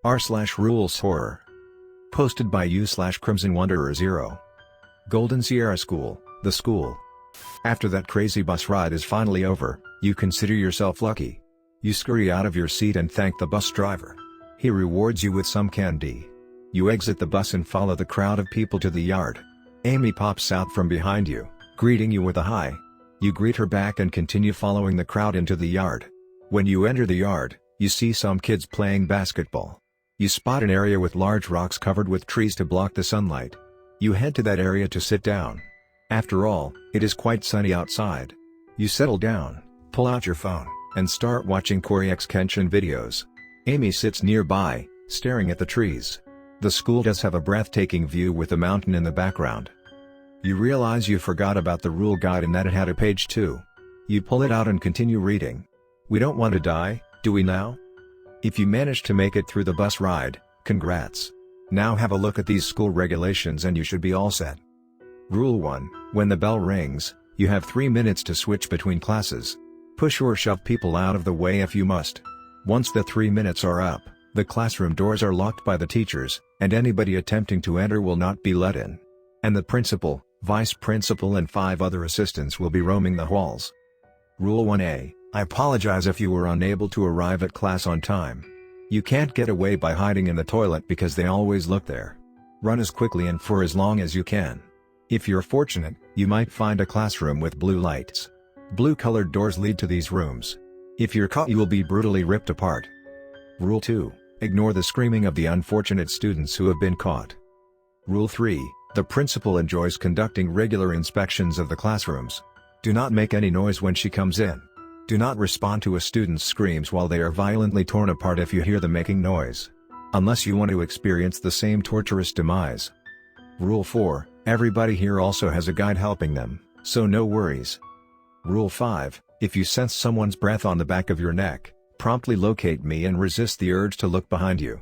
r/rules horror. Posted by u/Crimson Wanderer 0. Golden Sierra School, the school. After that crazy bus ride is finally over, you consider yourself lucky. You scurry out of your seat and thank the bus driver. He rewards you with some candy. You exit the bus and follow the crowd of people to the yard. Amy pops out from behind you, greeting you with a hi. You greet her back and continue following the crowd into the yard. When you enter the yard, you see some kids playing basketball. You spot an area with large rocks covered with trees to block the sunlight. You head to that area to sit down. After all, it is quite sunny outside. You settle down, pull out your phone, and start watching Koryak Kenshin videos. Amy sits nearby, staring at the trees. The school does have a breathtaking view with a mountain in the background. You realize you forgot about the rule guide and that it had a page 2. You pull it out and continue reading. We don't want to die, do we now? If you manage to make it through the bus ride, congrats. Now have a look at these school regulations and you should be all set. Rule 1, when the bell rings, you have 3 minutes to switch between classes. Push or shove people out of the way if you must. Once the 3 minutes are up, the classroom doors are locked by the teachers, and anybody attempting to enter will not be let in. And the principal, vice principal and 5 other assistants will be roaming the halls. Rule 1A, I apologize if you were unable to arrive at class on time. You can't get away by hiding in the toilet because they always look there. Run as quickly and for as long as you can. If you're fortunate, you might find a classroom with blue lights. Blue-colored doors lead to these rooms. If you're caught, you will be brutally ripped apart. Rule 2, ignore the screaming of the unfortunate students who have been caught. Rule 3, the principal enjoys conducting regular inspections of the classrooms. Do not make any noise when she comes in. Do not respond to a student's screams while they are violently torn apart if you hear them making noise. Unless you want to experience the same torturous demise. Rule 4, everybody here also has a guide helping them, so no worries. Rule 5, if you sense someone's breath on the back of your neck, promptly locate me and resist the urge to look behind you.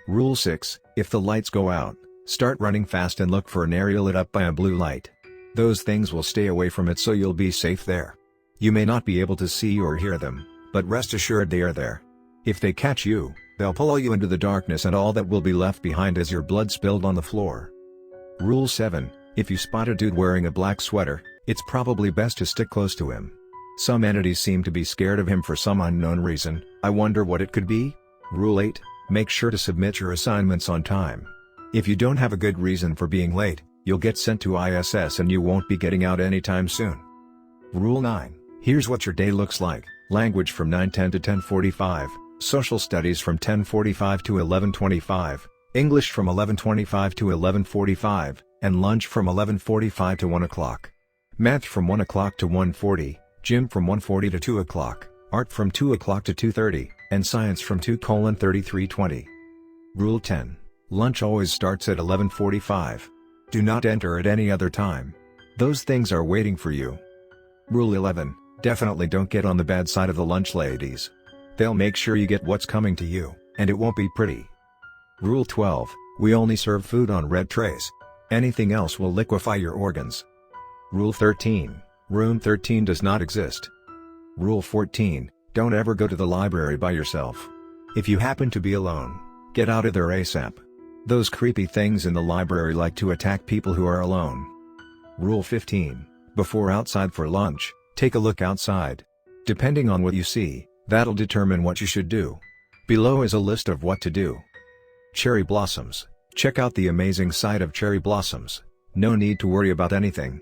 Rule 6, if the lights go out, start running fast and look for an area lit up by a blue light. Those things will stay away from it so you'll be safe there. You may not be able to see or hear them, but rest assured they are there. If they catch you, they'll pull you into the darkness and all that will be left behind is your blood spilled on the floor. Rule 7, if you spot a dude wearing a black sweater, it's probably best to stick close to him. Some entities seem to be scared of him for some unknown reason. I wonder what it could be? Rule 8, make sure to submit your assignments on time. If you don't have a good reason for being late, you'll get sent to ISS and you won't be getting out anytime soon. Rule 9, here's what your day looks like. Language from 9:10 to 10:45, Social Studies from 10:45 to 11:25, English from 11:25 to 11:45, and lunch from 11:45 to 1 o'clock. Math from 1 o'clock to 1:40, Gym from 1:40 to 2 o'clock, Art from 2 o'clock to 2:30, and Science from 2:33:20. Rule 10, lunch always starts at 11:45. Do not enter at any other time. Those things are waiting for you. Rule 11, definitely don't get on the bad side of the lunch ladies. They'll make sure you get what's coming to you, and it won't be pretty. Rule 12, we only serve food on red trays. Anything else will liquefy your organs. Rule 13, Room 13 does not exist. Rule 14, don't ever go to the library by yourself. If you happen to be alone, get out of there ASAP. Those creepy things in the library like to attack people who are alone. Rule 15, before outside for lunch, take a look outside. Depending on what you see, that'll determine what you should do. Below is a list of what to do. Cherry blossoms, check out the amazing sight of cherry blossoms. No need to worry about anything.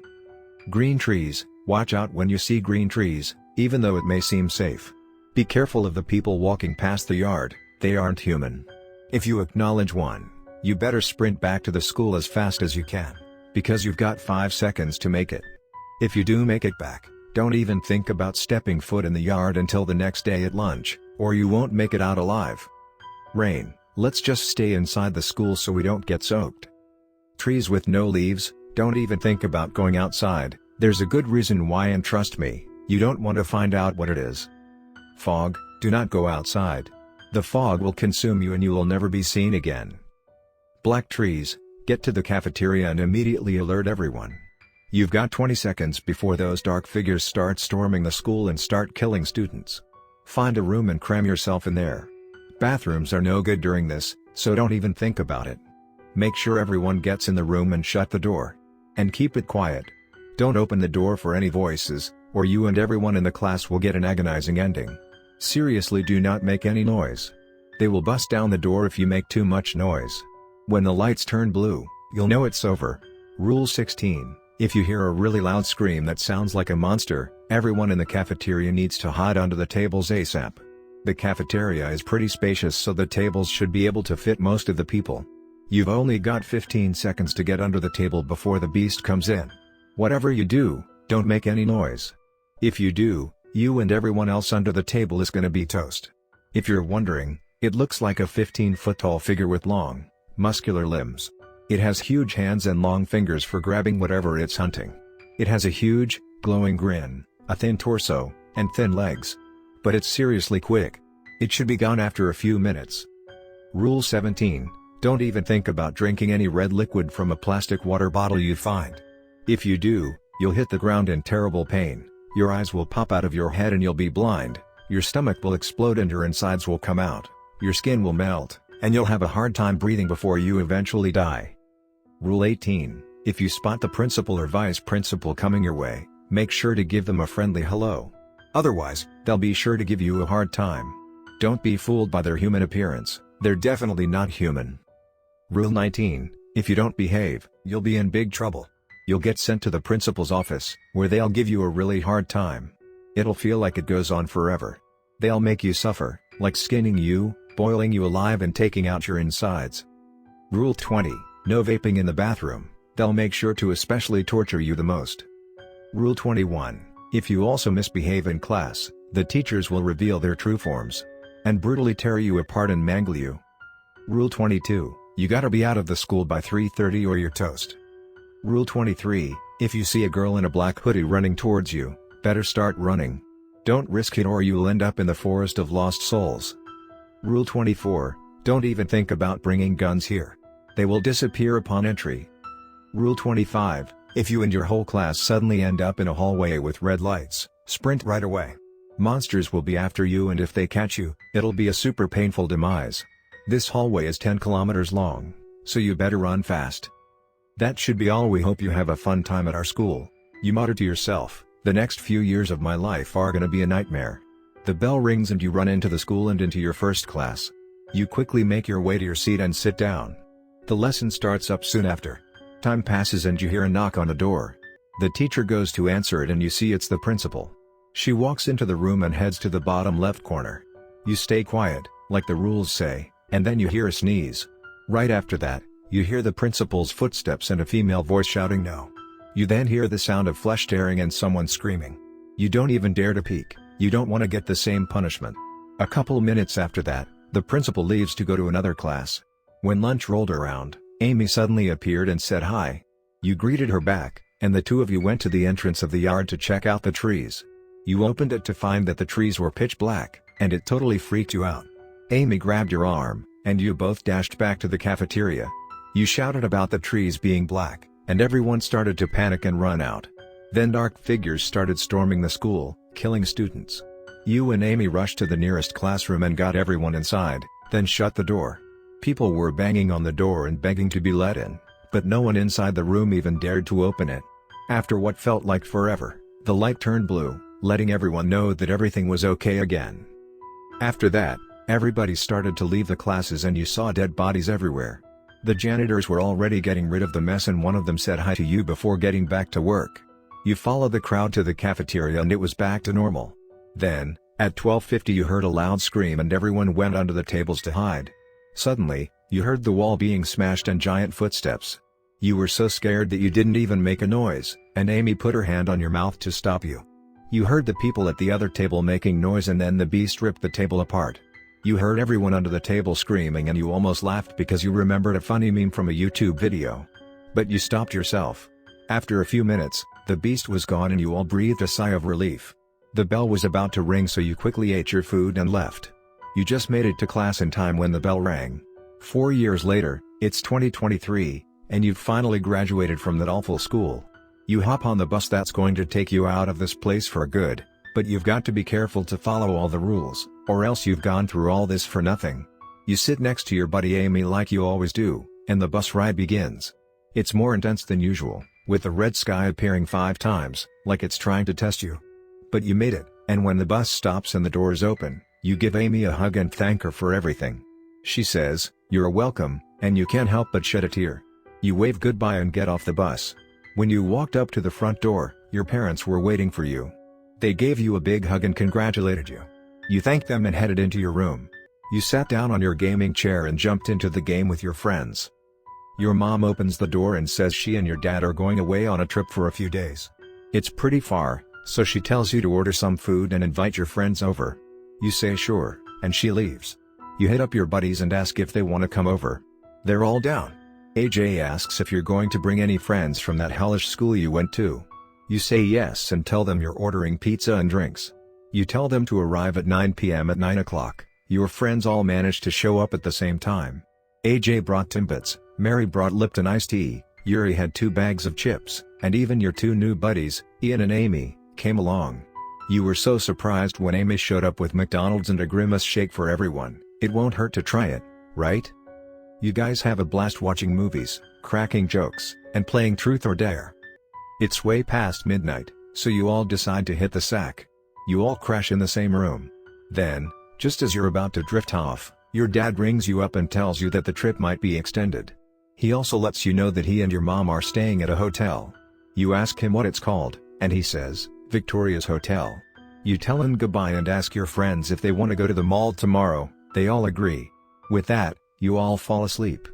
Green trees, watch out when you see green trees, even though it may seem safe. Be careful of the people walking past the yard, they aren't human. If you acknowledge one, you better sprint back to the school as fast as you can, because you've got 5 seconds to make it. If you do make it back, don't even think about stepping foot in the yard until the next day at lunch, or you won't make it out alive. Rain, let's just stay inside the school so we don't get soaked. Trees with no leaves, don't even think about going outside, there's a good reason why and trust me, you don't want to find out what it is. Fog, do not go outside. The fog will consume you and you will never be seen again. Black trees, get to the cafeteria and immediately alert everyone. You've got 20 seconds before those dark figures start storming the school and start killing students. Find a room and cram yourself in there. Bathrooms are no good during this, so don't even think about it. Make sure everyone gets in the room and shut the door. And keep it quiet. Don't open the door for any voices, or you and everyone in the class will get an agonizing ending. Seriously, do not make any noise. They will bust down the door if you make too much noise. When the lights turn blue, you'll know it's over. Rule 16. If you hear a really loud scream that sounds like a monster, everyone in the cafeteria needs to hide under the tables ASAP. The cafeteria is pretty spacious, so the tables should be able to fit most of the people. You've only got 15 seconds to get under the table before the beast comes in. Whatever you do, don't make any noise. If you do, you and everyone else under the table is gonna be toast. If you're wondering, it looks like a 15-foot tall figure with long, muscular limbs. It has huge hands and long fingers for grabbing whatever it's hunting. It has a huge, glowing grin, a thin torso, and thin legs. But it's seriously quick. It should be gone after a few minutes. Rule 17. Don't even think about drinking any red liquid from a plastic water bottle you find. If you do, you'll hit the ground in terrible pain, your eyes will pop out of your head and you'll be blind, your stomach will explode and your insides will come out, your skin will melt, and you'll have a hard time breathing before you eventually die. Rule 18. If you spot the principal or vice principal coming your way, make sure to give them a friendly hello. Otherwise, they'll be sure to give you a hard time. Don't be fooled by their human appearance, they're definitely not human. Rule 19. If you don't behave, you'll be in big trouble. You'll get sent to the principal's office, where they'll give you a really hard time. It'll feel like it goes on forever. They'll make you suffer, like skinning you, boiling you alive and taking out your insides. Rule 20. No vaping in the bathroom, they'll make sure to especially torture you the most. Rule 21. If you also misbehave in class, the teachers will reveal their true forms and brutally tear you apart and mangle you. Rule 22. You gotta be out of the school by 3:30 or you're toast. Rule 23. If you see a girl in a black hoodie running towards you, better start running. Don't risk it or you'll end up in the forest of lost souls. Rule 24. Don't even think about bringing guns here. They will disappear upon entry. Rule 25. If you and your whole class suddenly end up in a hallway with red lights, sprint right away. Monsters will be after you, and if they catch you, it'll be a super painful demise. This hallway is 10 kilometers long, so you better run fast. That should be all. We hope you have a fun time at our school. You mutter to yourself, the next few years of my life are gonna be a nightmare. The bell rings and you run into the school and into your first class. You quickly make your way to your seat and sit down. The lesson starts up soon after. Time passes and you hear a knock on the door. The teacher goes to answer it and you see it's the principal. She walks into the room and heads to the bottom left corner. You stay quiet, like the rules say, and then you hear a sneeze. Right after that, you hear the principal's footsteps and a female voice shouting no. You then hear the sound of flesh tearing and someone screaming. You don't even dare to peek, you don't want to get the same punishment. A couple minutes after that, the principal leaves to go to another class. When lunch rolled around, Amy suddenly appeared and said hi. You greeted her back, and the two of you went to the entrance of the yard to check out the trees. You opened it to find that the trees were pitch black, and it totally freaked you out. Amy grabbed your arm, and you both dashed back to the cafeteria. You shouted about the trees being black, and everyone started to panic and run out. Then dark figures started storming the school, killing students. You and Amy rushed to the nearest classroom and got everyone inside, then shut the door. People were banging on the door and begging to be let in, but no one inside the room even dared to open it. After what felt like forever, the light turned blue, letting everyone know that everything was okay again. After that, everybody started to leave the classes and you saw dead bodies everywhere. The janitors were already getting rid of the mess and one of them said hi to you before getting back to work. You followed the crowd to the cafeteria and it was back to normal. Then, at 12:50 you heard a loud scream and everyone went under the tables to hide. Suddenly, you heard the wall being smashed and giant footsteps. You were so scared that you didn't even make a noise, and Amy put her hand on your mouth to stop you. You heard the people at the other table making noise and then the beast ripped the table apart. You heard everyone under the table screaming and you almost laughed because you remembered a funny meme from a YouTube video. But you stopped yourself. After a few minutes, the beast was gone and you all breathed a sigh of relief. The bell was about to ring so you quickly ate your food and left. You just made it to class in time when the bell rang. 4 years later, it's 2023, and you've finally graduated from that awful school. You hop on the bus that's going to take you out of this place for good, But you've got to be careful to follow all the rules, or else you've gone through all this for nothing. You sit next to your buddy Amy like you always do, and the bus ride begins. It's more intense than usual, with the red sky appearing 5 times, like it's trying to test you. But you made it, and when the bus stops and the doors open, you give Amy a hug and thank her for everything. She says, "You're welcome," and you can't help but shed a tear. You wave goodbye and get off the bus. When you walked up to the front door, your parents were waiting for you. They gave you a big hug and congratulated you. You thanked them and headed into your room. You sat down on your gaming chair and jumped into the game with your friends. Your mom opens the door and says she and your dad are going away on a trip for a few days. It's pretty far, so she tells you to order some food and invite your friends over. You say sure, and she leaves. You hit up your buddies and ask if they want to come over. They're all down. AJ asks if you're going to bring any friends from that hellish school you went to. You say yes and tell them you're ordering pizza and drinks. You tell them to arrive at 9 p.m. at 9 o'clock. Your friends all manage to show up at the same time. AJ brought Timbits, Mary brought Lipton iced tea, Yuri had 2 bags of chips, and even your 2 new buddies, Ian and Amy, came along. You were so surprised when Amy showed up with McDonald's and a Grimace shake for everyone. It won't hurt to try it, right? You guys have a blast watching movies, cracking jokes, and playing Truth or Dare. It's way past midnight, so you all decide to hit the sack. You all crash in the same room. Then, just as you're about to drift off, your dad rings you up and tells you that the trip might be extended. He also lets you know that he and your mom are staying at a hotel. You ask him what it's called, and he says, Victoria's Hotel. You tell him goodbye and ask your friends if they want to go to the mall tomorrow. They all agree. With that, you all fall asleep.